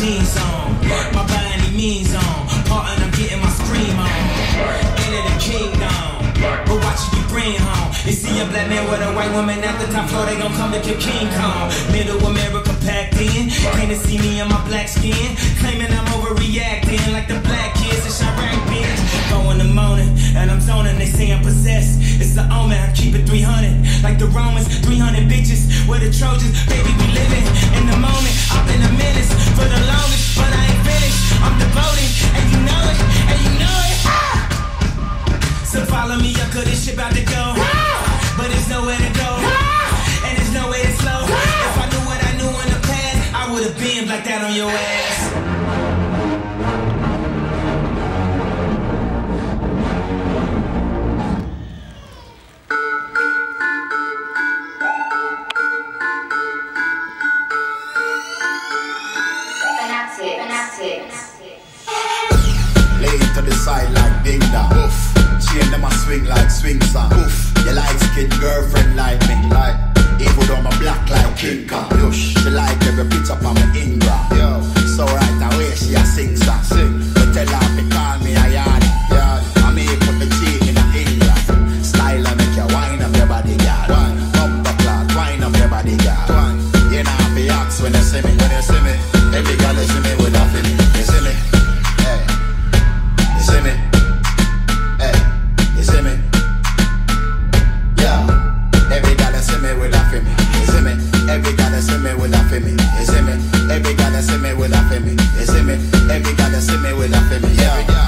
jeans on, my by any means on, partin', I'm getting my scream on. Enter the kingdom, but watch you bring home. You see a black man with a white woman at the top floor, they gon' come to kill King Kong. Middle America packed in, came to see me in my black skin, claiming I'm overreacting like the black kids in Chirac bench. Go in the morning, and I'm zoning, they say I'm possessed. It's the omen, I keep it 300, like the Romans, 300 bitches, we're the Trojans, baby, we living in the moment. I've been a menace for the longest, but I ain't finished. I'm devoted, and you know it, and you know it. So follow me up, cause this shit about to go. But there's nowhere to go, and there's no way to slow. If I knew what I knew in the past, I would've been like that on your ass. Lay to the side like ding da. Oof. Chain them a swing like swing song. Oof. Your light skin girlfriend like me. Like even though I'm black like King Kong. Yush. She like every picture on my Ingra. Yo. So right away she a sing song. Sing. But tell her to call me a yard. Yard. I may put the chain in a England. Style and make you wine up your body, girl. Up the clock, wine up your body, girl. You know have to ask when you see me. When you see me, every girl you see me with a feeling. You see me? Hey. You see me? Hey. You see me? Yeah. Every girl you see me with a feeling. You see me? Every girl you see me with a feeling. You see me? Every girl you see me with a feeling. You see me? Every girl you see me with a feeling. Yeah.